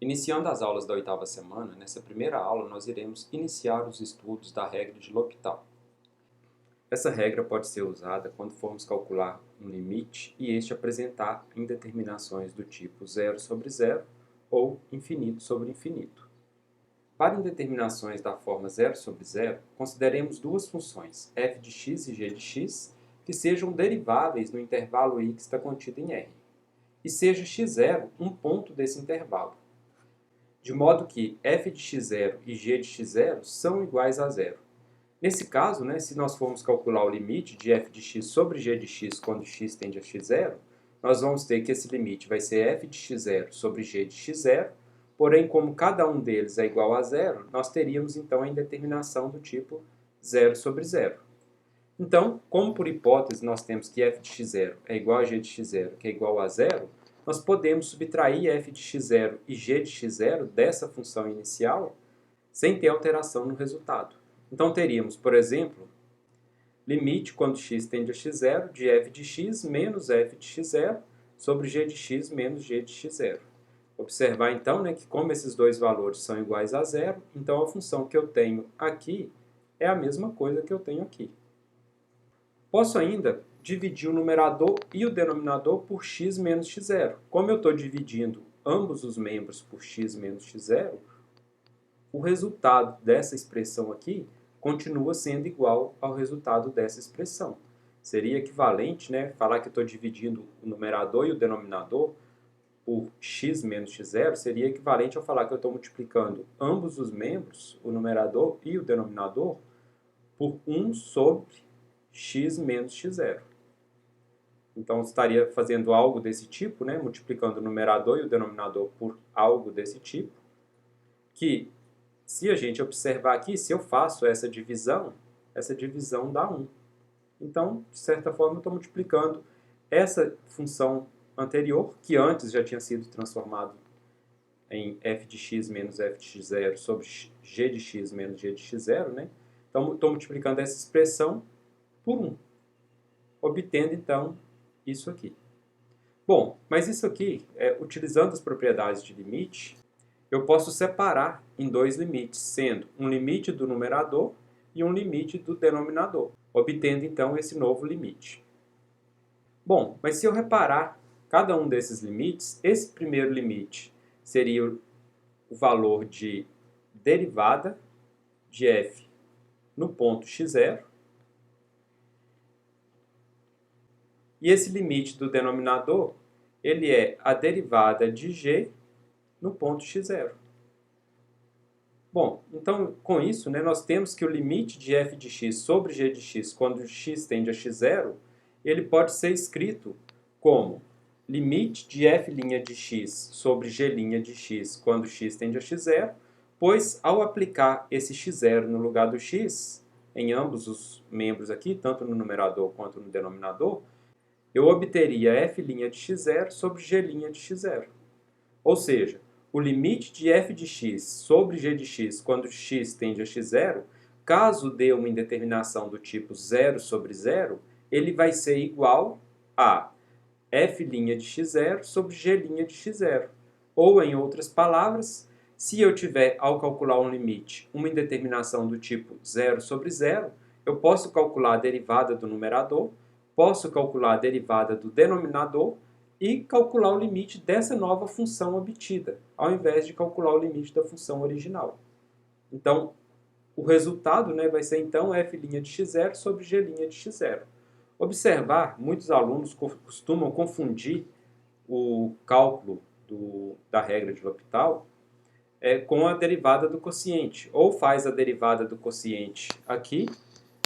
Iniciando as aulas da oitava semana, nessa primeira aula nós iremos iniciar os estudos da regra de L'Hopital. Essa regra pode ser usada quando formos calcular um limite e este apresentar indeterminações do tipo zero sobre zero ou infinito sobre infinito. Para indeterminações da forma zero sobre zero, consideremos duas funções, f de x e g de x, que sejam deriváveis no intervalo y que está contido em R, e seja x0 um ponto desse intervalo, de modo que f de x0 e g de x0 são iguais a zero. Nesse caso, se nós formos calcular o limite de f de x sobre g de x quando x tende a x0, nós vamos ter que esse limite vai ser f de x0 sobre g de x0, porém, como cada um deles é igual a zero, nós teríamos então a indeterminação do tipo zero sobre zero. Então, como por hipótese nós temos que f de x0 é igual a g de x0, que é igual a zero, nós podemos subtrair f de x0 e g de x0 dessa função inicial sem ter alteração no resultado. Então teríamos, por exemplo, limite quando x tende a x0 de f de x menos f de x0 sobre g de x menos g de x0. Observar então que como esses dois valores são iguais a zero, então a função que eu tenho aqui é a mesma coisa que eu tenho aqui. Posso ainda dividir o numerador e o denominador por x menos x0. Como eu estou dividindo ambos os membros por x menos x0, o resultado dessa expressão aqui continua sendo igual ao resultado dessa expressão. Seria equivalente, falar que eu estou dividindo o numerador e o denominador por x menos x0, seria equivalente ao falar que eu estou multiplicando ambos os membros, o numerador e o denominador, por 1 sobre x menos x0. Então, estaria fazendo algo desse tipo, multiplicando o numerador e o denominador por algo desse tipo, que, se a gente observar aqui, se eu faço essa divisão dá 1. Então, de certa forma, eu estou multiplicando essa função anterior, que antes já tinha sido transformado em f de x menos f de x0 sobre g de x menos g de x0, Então, estou multiplicando essa expressão por 1, obtendo, então, isso aqui. Bom, mas isso aqui, utilizando as propriedades de limite, eu posso separar em dois limites, sendo um limite do numerador e um limite do denominador, obtendo, então, esse novo limite. Bom, mas se eu reparar cada um desses limites, esse primeiro limite seria o valor de derivada de f no ponto x0, e esse limite do denominador, ele é a derivada de g no ponto x0. Bom, então, com isso, nós temos que o limite de f de x sobre g de x, quando x tende a x0, ele pode ser escrito como limite de f' de x sobre g' de x, quando x tende a x0, pois, ao aplicar esse x0 no lugar do x, em ambos os membros aqui, tanto no numerador quanto no denominador, eu obteria f' de x0 sobre g' de x0. Ou seja, o limite de f de x sobre g de x quando x tende a x0, caso dê uma indeterminação do tipo 0 sobre 0, ele vai ser igual a f' de x0 sobre g' de x0. Ou, em outras palavras, se eu tiver, ao calcular um limite, uma indeterminação do tipo 0 sobre 0, eu posso calcular a derivada do numerador, posso calcular a derivada do denominador e calcular o limite dessa nova função obtida, ao invés de calcular o limite da função original. Então, o resultado vai ser, então, f' de x0 sobre g' de x0. Observar, muitos alunos costumam confundir o cálculo da regra de L'Hopital com a derivada do quociente. Ou faz a derivada do quociente aqui,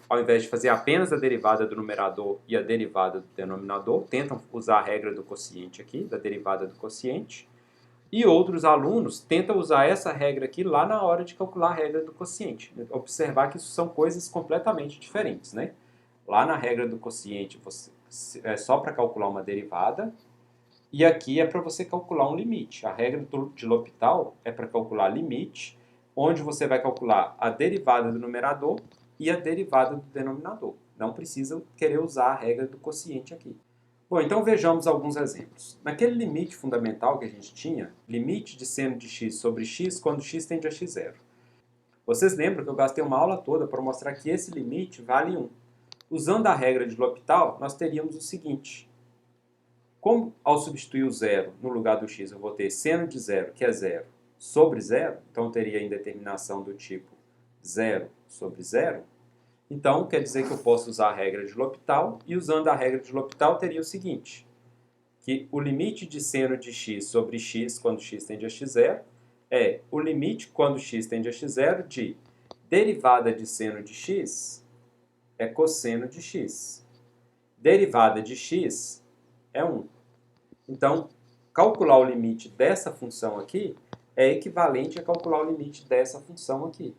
ao invés de fazer apenas a derivada do numerador e a derivada do denominador, tentam usar a regra do quociente aqui, da derivada do quociente. E outros alunos tentam usar essa regra aqui lá na hora de calcular a regra do quociente. Observar que isso são coisas completamente diferentes, Lá na regra do quociente é só para calcular uma derivada, e aqui é para você calcular um limite. A regra de L'Hopital é para calcular limite, onde você vai calcular a derivada do numerador e a derivada do denominador. Não precisa querer usar a regra do quociente aqui. Bom, então vejamos alguns exemplos. Naquele limite fundamental que a gente tinha, limite de seno de x sobre x quando x tende a x0. Vocês lembram que eu gastei uma aula toda para mostrar que esse limite vale 1. Usando a regra de L'Hopital, nós teríamos o seguinte. Como ao substituir o zero no lugar do x eu vou ter seno de zero, que é zero, sobre zero, então eu teria a indeterminação do tipo zero sobre zero, então quer dizer que eu posso usar a regra de L'Hopital, e usando a regra de L'Hopital teria o seguinte, que o limite de seno de x sobre x quando x tende a x0 é o limite quando x tende a x0 de derivada de seno de x é cosseno de x. Derivada de x é 1. Então, calcular o limite dessa função aqui é equivalente a calcular o limite dessa função aqui.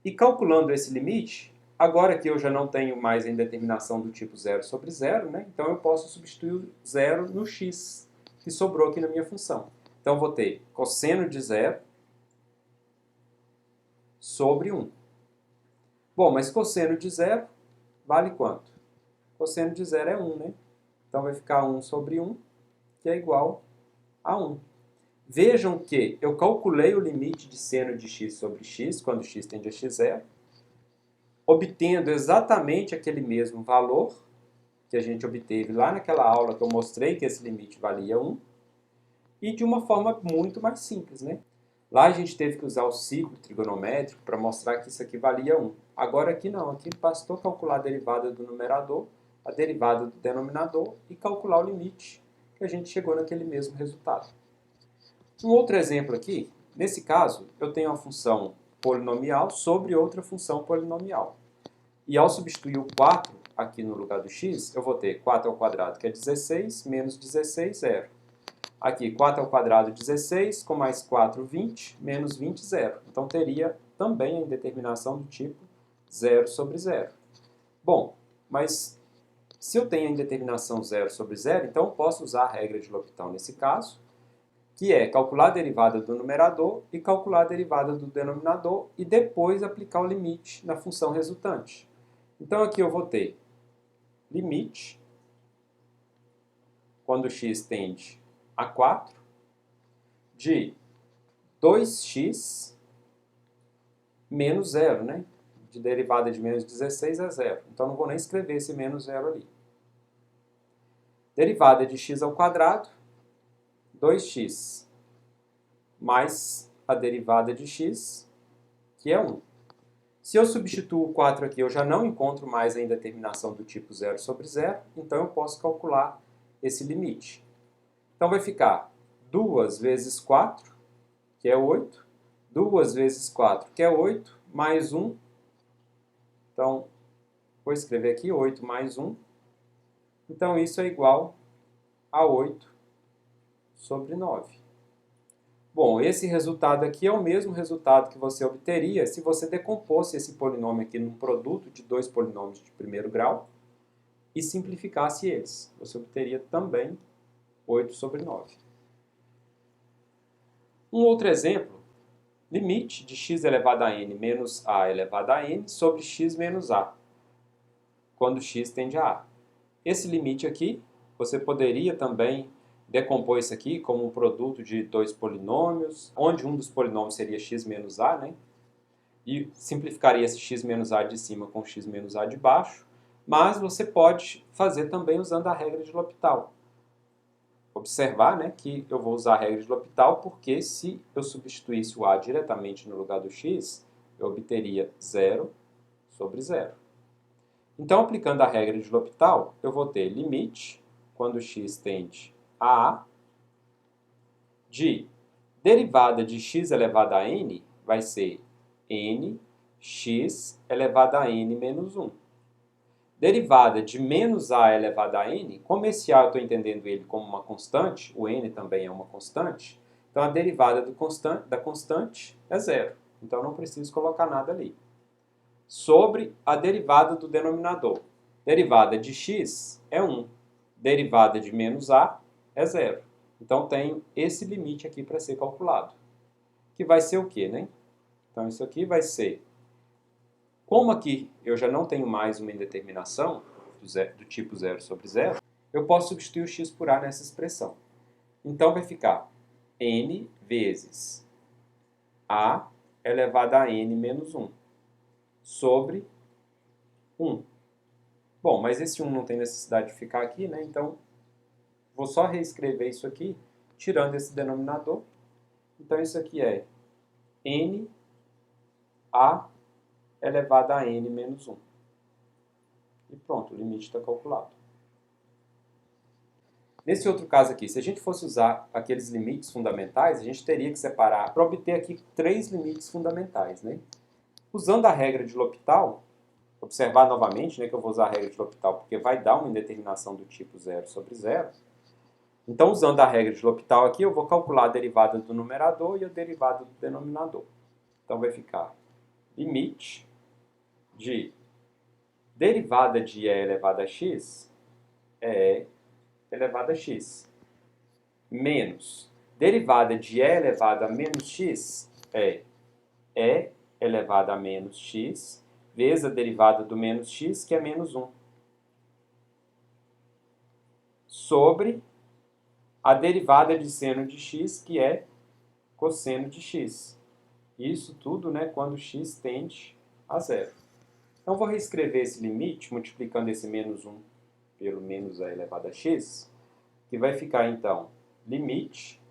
E calculando esse limite, agora que eu já não tenho mais a indeterminação do tipo 0 sobre 0, né? Então eu posso substituir o 0 no x, que sobrou aqui na minha função. Então eu vou ter cosseno de 0 sobre 1. Bom, mas cosseno de 0 vale quanto? Cosseno de 0 é 1, né? Então vai ficar 1 sobre 1, que é igual a 1. Vejam que eu calculei o limite de seno de x sobre x, quando x tende a x0, obtendo exatamente aquele mesmo valor que a gente obteve lá naquela aula que eu mostrei que esse limite valia 1, e de uma forma muito mais simples, né? Lá a gente teve que usar o ciclo trigonométrico para mostrar que isso aqui valia 1. Agora aqui não, aqui bastou calcular a derivada do numerador, a derivada do denominador e calcular o limite, que a gente chegou naquele mesmo resultado. Um outro exemplo aqui, nesse caso, eu tenho uma função polinomial sobre outra função polinomial. E ao substituir o 4 aqui no lugar do x, eu vou ter 4 ao quadrado, que é 16, menos 16, 0. Aqui, 4 ao quadrado, 16, com mais 4, 20, menos 20, 0. Então, teria também a indeterminação do tipo 0 sobre 0. Bom, mas se eu tenho a indeterminação 0 sobre 0, então eu posso usar a regra de L'Hopital nesse caso, que é calcular a derivada do numerador e calcular a derivada do denominador e depois aplicar o limite na função resultante. Então aqui eu vou ter limite, quando x tende a 4, de 2x menos 0, né? De derivada de menos 16 a 0. Então não vou nem escrever esse menos 0 ali. Derivada de x ao quadrado, 2x mais a derivada de x, que é 1. Se eu substituo o 4 aqui, eu já não encontro mais a indeterminação do tipo 0 sobre 0, então eu posso calcular esse limite. Então vai ficar 2 vezes 4, que é 8, 2 vezes 4, que é 8, mais 1. Então, vou escrever aqui 8 mais 1. Então, isso é igual a 8 sobre 9. Bom, esse resultado aqui é o mesmo resultado que você obteria se você decomposse esse polinômio aqui num produto de dois polinômios de primeiro grau e simplificasse eles. Você obteria também 8 sobre 9. Um outro exemplo, limite de x elevado a n menos a elevado a n sobre x menos a, quando x tende a a. Esse limite aqui, você poderia também decompor isso aqui como um produto de dois polinômios, onde um dos polinômios seria x menos a, né? E simplificaria esse x menos a de cima com x menos a de baixo, mas você pode fazer também usando a regra de L'Hopital. Observar, né, que eu vou usar a regra de L'Hopital porque se eu substituísse o a diretamente no lugar do x, eu obteria 0 sobre 0. Então, aplicando a regra de L'Hopital, eu vou ter limite, quando x tende a de derivada de x elevado a n, vai ser n x elevado a n menos 1. Derivada de menos a elevado a n, como esse a eu estou entendendo ele como uma constante, o n também é uma constante, então a derivada da constante é 0. Então não preciso colocar nada ali. Sobre a derivada do denominador. Derivada de x é 1. Derivada de menos a é 0. Então tenho esse limite aqui para ser calculado. Que vai ser o quê, né? Então isso aqui vai ser, como aqui eu já não tenho mais uma indeterminação do tipo 0 sobre 0, eu posso substituir o x por a nessa expressão. Então vai ficar n vezes a elevado a n menos 1 sobre 1. Bom, mas esse 1 não tem necessidade de ficar aqui, né? Então, vou só reescrever isso aqui, tirando esse denominador. Então, isso aqui é n a elevado a n menos 1. E pronto, o limite está calculado. Nesse outro caso aqui, se a gente fosse usar aqueles limites fundamentais, a gente teria que separar para obter aqui 3 limites fundamentais, né? Usando a regra de L'Hopital, observar novamente, né, que eu vou usar a regra de L'Hopital porque vai dar uma indeterminação do tipo 0 sobre 0. Então, usando a regra de L'Hopital aqui, eu vou calcular a derivada do numerador e a derivada do denominador. Então, vai ficar limite de derivada de e elevado a x é elevado a x, menos derivada de e elevado a menos x é e elevado a menos x, vezes a derivada do menos x, que é menos 1, sobre a derivada de seno de x, que é cosseno de x. Isso tudo, né, quando x tende a zero. Então, vou reescrever esse limite, multiplicando esse menos 1 pelo menos a elevado a x, que vai ficar, então, limite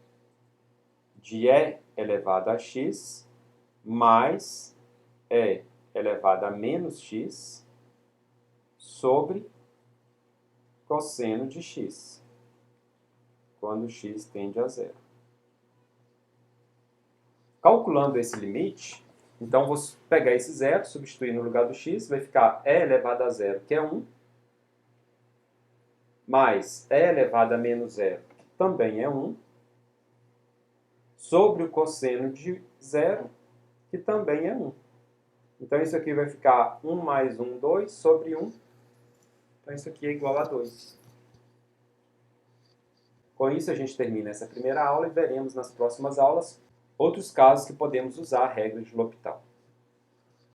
de e elevado a x mais e elevado a menos x sobre cosseno de x, quando x tende a zero. Calculando esse limite, então vou pegar esse zero, substituir no lugar do x, vai ficar e elevado a zero, que é 1, mais e elevado a menos zero, que também é 1, sobre o cosseno de zero, que também é 1. Então, isso aqui vai ficar 1 mais 1, 2, sobre 1. Então, isso aqui é igual a 2. Com isso, a gente termina essa primeira aula e veremos nas próximas aulas outros casos que podemos usar a regra de L'Hopital.